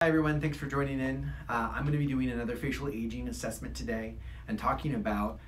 Hi everyone, thanks for joining in. I'm going to be doing another facial aging assessment today and talking about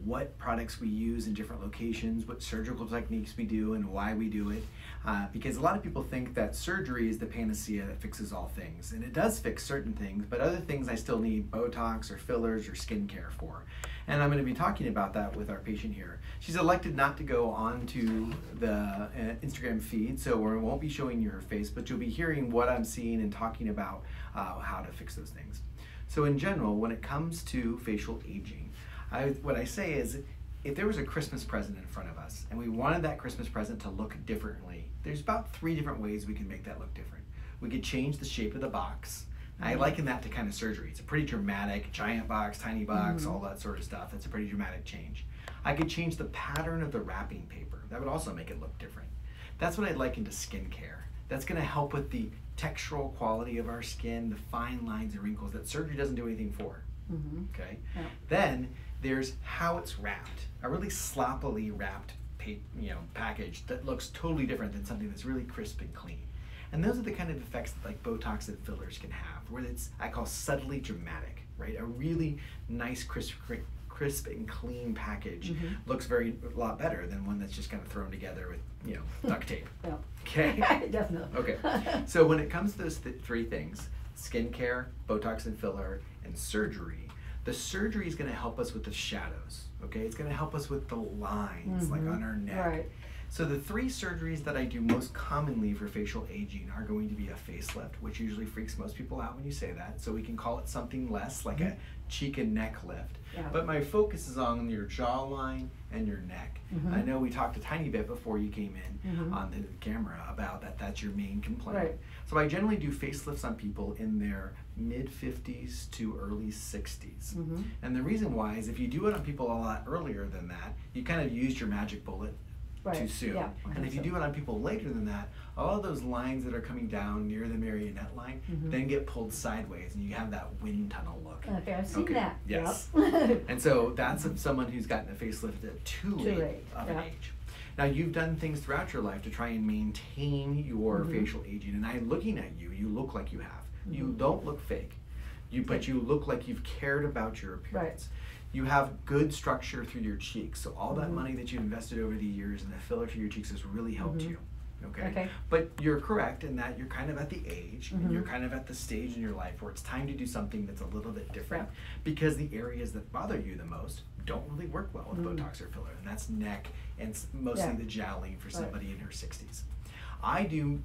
what products we use in different locations, what surgical techniques we do and why we do it. Because a lot of people think that surgery is the panacea that fixes all things, and it does fix certain things, but other things I still need Botox or fillers or skincare for. And I'm going to be talking about that with our patient here. She's elected not to go onto the Instagram feed, so we won't be showing you her face, but you'll be hearing what I'm seeing and talking about how to fix those things. So in general, when it comes to facial aging, what I say is, if there was a Christmas present in front of us and we wanted that Christmas present to look differently, there's about 3 different ways we can make that look different. We could change the shape of the box. I liken that to kind of surgery. It's a pretty dramatic, giant box, tiny box, all that sort of stuff. That's a pretty dramatic change. I could change the pattern of the wrapping paper. That would also make it look different. That's what I'd liken to skincare. That's going to help with the textural quality of our skin, the fine lines and wrinkles that surgery doesn't do anything for. Okay. Yeah. Then there's how it's wrapped. A really sloppily wrapped package that looks totally different than something that's really crisp and clean. And those are the kind of effects that like Botox and fillers can have, where it's, I call subtly dramatic, right? A really nice, crisp and clean package looks a lot better than one that's just kind of thrown together with, duct tape. Yeah. Okay? Definitely. Okay. So when it comes to those 3 things, skincare, Botox and filler, and surgery, the surgery is going to help us with the shadows, okay? It's going to help us with the lines, like on our neck. Right. So the 3 surgeries that I do most commonly for facial aging are going to be a facelift, which usually freaks most people out when you say that. So we can call it something less, like a cheek and neck lift. Yeah. But my focus is on your jawline and your neck. I know we talked a tiny bit before you came in on the camera about that's your main complaint. Right. So I generally do facelifts on people in their mid-50s to early 60s. And the reason why is if you do it on people a lot earlier than that, you kind of used your magic bullet too soon. Yeah, and if you do it on people later than that, all of those lines that are coming down near the marionette line then get pulled sideways and you have that wind tunnel look. Okay, I've seen that. Yes. Yep. And so that's of someone who's gotten a facelift at too late of an age. Now you've done things throughout your life to try and maintain your facial aging, and I'm looking at you, you look like you have. You don't look fake, but you look like you've cared about your appearance. Right. You have good structure through your cheeks, so all that money that you invested over the years in the filler to your cheeks has really helped you. Okay? But you're correct in that you're kind of at the age and you're kind of at the stage in your life where it's time to do something that's a little bit different because the areas that bother you the most don't really work well with Botox or filler, and that's neck and mostly the jowline for somebody in her 60s. I do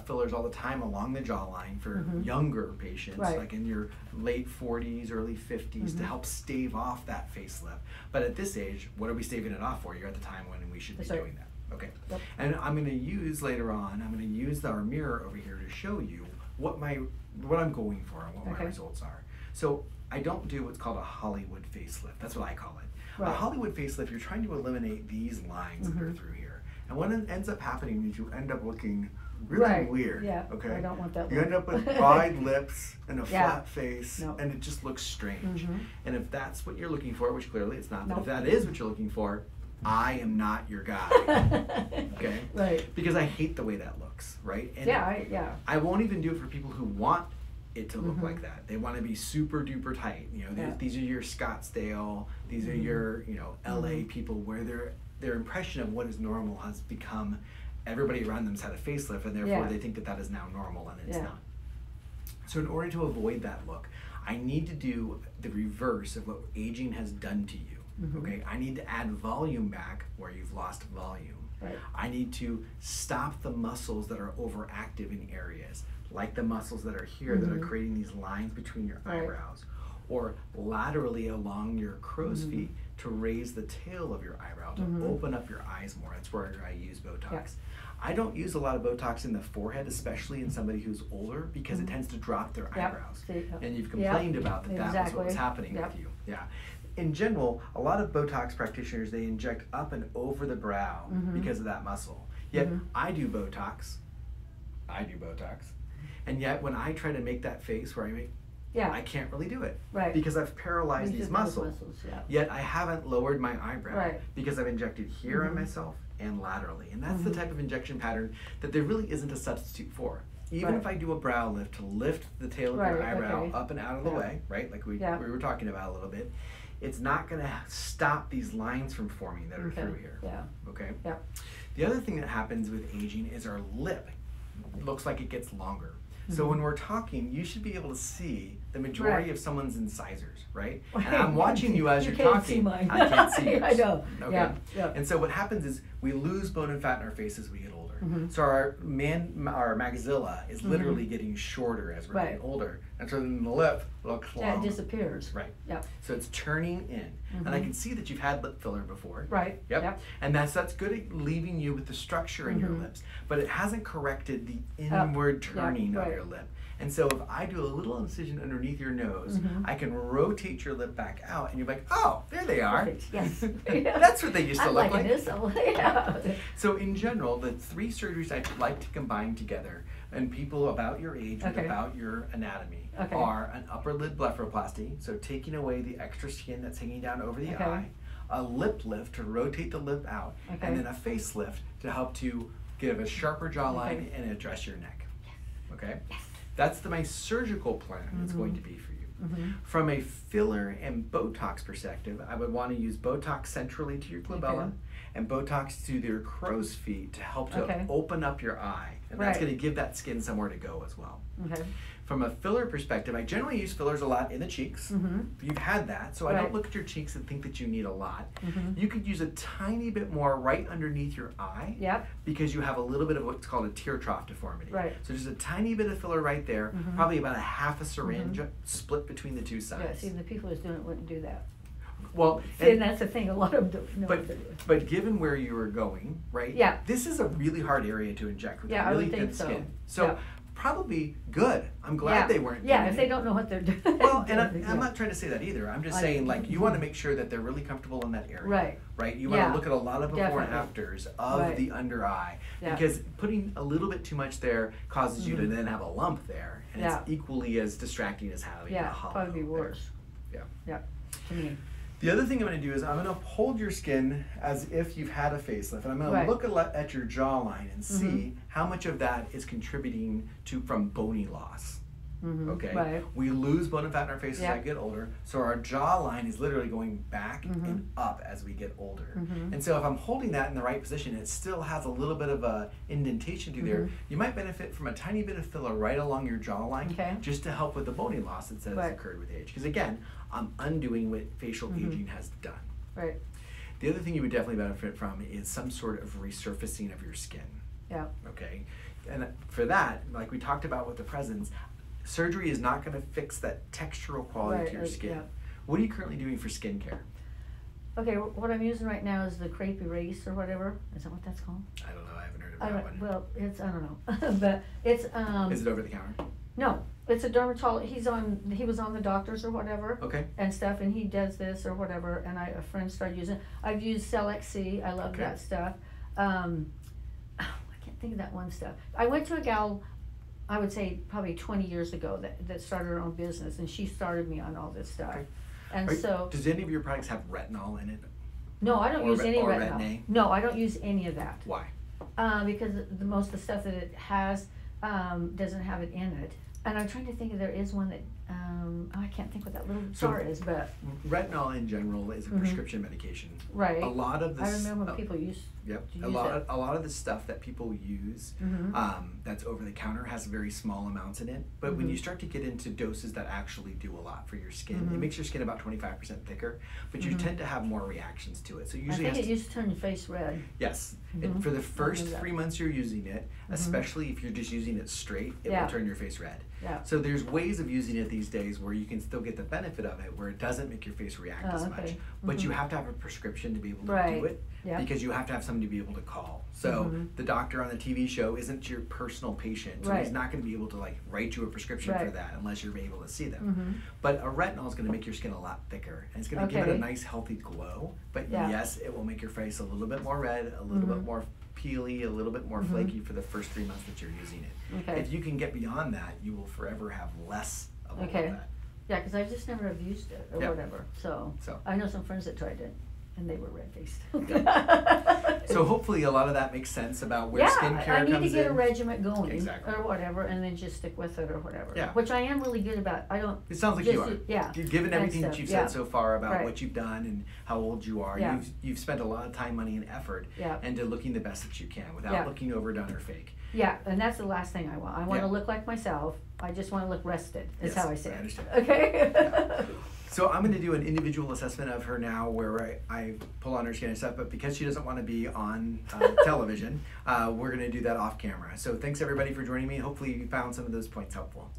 fillers all the time along the jawline for younger patients, like in your late 40s, early 50s, to help stave off that facelift. But at this age, what are we staving it off for? You're at the time when we should be doing that. Okay. Yep. And I'm going to use later on, I'm going to use our mirror over here to show you what I'm going for and what my results are. So I don't do what's called a Hollywood facelift. That's what I call it. A Hollywood facelift, you're trying to eliminate these lines that are through here. And what ends up happening is you end up looking really weird. Yeah. Okay. I don't want that. You end up with wide lips and a flat face, and it just looks strange. And if that's what you're looking for, which clearly it's not, but if that is what you're looking for, I am not your guy. Okay. Right. Because I hate the way that looks. Right. And I won't even do it for people who want it to look like that. They want to be super duper tight. These are your Scottsdale. These are your LA people where their impression of what is normal has become everybody around them's had a facelift, and therefore they think that is now normal, and it's not. So in order to avoid that look, I need to do the reverse of what aging has done to you. Okay, I need to add volume back where you've lost volume. Right. I need to stop the muscles that are overactive in areas, like the muscles that are here that are creating these lines between your eyebrows, or laterally along your crow's feet to raise the tail of your eyebrow, to open up your eyes more. That's where I use Botox. I don't use a lot of Botox in the forehead, especially in somebody who's older, because it tends to drop their eyebrows. And you've complained about that was what was happening with you. Yeah. In general, a lot of Botox practitioners, they inject up and over the brow because of that muscle. Yet I do Botox, and yet when I try to make that face where I make, I can't really do it because I've paralyzed these muscles. Yet I haven't lowered my eyebrow because I've injected here on myself and laterally. And that's the type of injection pattern that there really isn't a substitute for. even if I do a brow lift to lift the tail of your eyebrow up and out of the way, right? Like we were talking about a little bit, it's not going to stop these lines from forming that are through here. Yeah. Okay? Yeah. The other thing that happens with aging is our lip looks like it gets longer. So when we're talking, you should be able to see the majority of someone's incisors, right? And I'm watching you as you're talking. I can't see yours. I know. Okay? Yeah. And so what happens is we lose bone and fat in our face as we get older. So our maxilla is literally getting shorter as we're getting older. And so then the lip looks long. Yeah, it disappears. Right. Yep. So it's turning in. And I can see that you've had lip filler before. Right. Yep. And that's good at leaving you with the structure in your lips, but it hasn't corrected the inward turning of your lip. And so if I do a little incision underneath your nose, I can rotate your lip back out, and you're like, oh, there they are. Perfect. Yes. That's what they used to look like. This. Yeah. So in general, the 3 surgeries I like to combine together, and people about your age with about your anatomy, are an upper lid blepharoplasty, so taking away the extra skin that's hanging down over the eye, a lip lift to rotate the lip out, and then a facelift to help to give a sharper jawline and address your neck. Okay? Yes. That's my surgical plan is going to be for you. From a filler and Botox perspective, I would want to use Botox centrally to your glabella and Botox to your crow's feet to help to open up your eye. And that's going to give that skin somewhere to go as well. From a filler perspective, I generally use fillers a lot in the cheeks. You've had that, so I don't look at your cheeks and think that you need a lot. You could use a tiny bit more right underneath your eye because you have a little bit of what's called a tear trough deformity. So just a tiny bit of filler right there, probably about a half a syringe split between the 2 sides. Yeah, see, the people who's doing it wouldn't do that. Well, and that's the thing, a lot of them don't know. But given where you were going, right? Yeah. This is a really hard area to inject with really thin skin. So probably good. I'm glad they weren't doing if they don't know what they're doing. Well, and I'm not trying to say that either. I'm just saying, like, you want to make sure that they're really comfortable in that area. Right? You want to look at a lot of before and afters of the under eye. Because putting a little bit too much there causes you to then have a lump there. And it's equally as distracting as having a hollow. Yeah, probably worse. Yeah. To me. The other thing I'm going to do is I'm going to hold your skin as if you've had a facelift, and I'm going to look at your jawline and see how much of that is contributing from bony loss. Okay, we lose bone and fat in our face as I get older, so our jawline is literally going back and up as we get older. And so if I'm holding that in the right position, it still has a little bit of a indentation through there. You might benefit from a tiny bit of filler right along your jawline, just to help with the bony loss that has occurred with age. Because again, I'm undoing what facial aging has done. The other thing you would definitely benefit from is some sort of resurfacing of your skin. Okay, and for that, like we talked about with the presents, surgery is not going to fix that textural quality to your skin. What are you currently doing for skincare? Okay, what I'm using right now is the crepe erase or whatever. Is that what that's called? I don't know. I haven't heard of that one. Well, it's, I don't know. But it's Is it over the counter? No, it's a dermatologist. He was on the doctors or whatever. And stuff, and he does this or whatever, and a friend started using it. I've used Cell XC. I love that stuff. I can't think of that one stuff. I went to a gal, I would say probably 20 years ago, that started her own business, and she started me on all this stuff. And does any of your products have retinol in it? No, I don't use any retinol. Retin-A? No, I don't use any of that. Why? Because most of the stuff that it has doesn't have it in it. And I'm trying to think if there is one that, I can't think what that little jar is, but. Retinol in general is a prescription medication. Right. A lot of this. I remember when people used a lot of the stuff that people use that's over the counter has very small amounts in it. But when you start to get into doses that actually do a lot for your skin, it makes your skin about 25% thicker, but you tend to have more reactions to it. So usually I think it used to turn your face red. Yes. And for the first 3 months you're using it, especially if you're just using it straight, it will turn your face red. So there's ways of using it these days where you can still get the benefit of it, where it doesn't make your face react as much. But you have to have a prescription to be able to do it, because you have to have somebody to be able to call. So the doctor on the TV show isn't your personal patient, so he's not going to be able to like write you a prescription for that unless you're able to see them. But a retinol is going to make your skin a lot thicker, and it's going to give it a nice healthy glow. But yes, it will make your face a little bit more red, a little bit more peely, a little bit more flaky for the first 3 months that you're using it. If you can get beyond that, you will forever have less of all of that. Yeah, because I just never have used it or whatever. So I know some friends that tried it, and they were red-faced. So hopefully a lot of that makes sense about where skincare comes in. I need to get a regiment going, exactly. or whatever, and then just stick with it or whatever. Yeah. Which I am really good about. I don't. It sounds like you are. Yeah. Given everything that you've said so far about right. what you've done and how old you are, you've spent a lot of time, money, and effort into looking the best that you can without looking overdone or fake. Yeah, and that's the last thing I want. I want to look like myself. I just want to look rested. Is how I say it. I understand. Okay. So I'm going to do an individual assessment of her now where I pull on her skin and stuff, but because she doesn't want to be on television, we're going to do that off camera. So thanks everybody for joining me. Hopefully you found some of those points helpful.